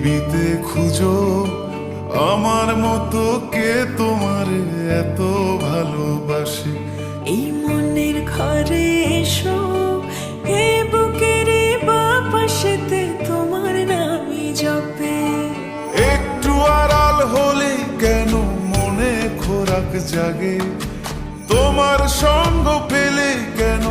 পৃথিবীতে খুঁজো আমার মতো কে তোমার এত ভালোবাসে। এই মনের ঘরে এসো, এ বুকের বাপাশেতে তোমার নামই জপে। একটু আড়াল হলে কেন মনে খোরাক জাগে, তোমার সঙ্গ পেলে কেন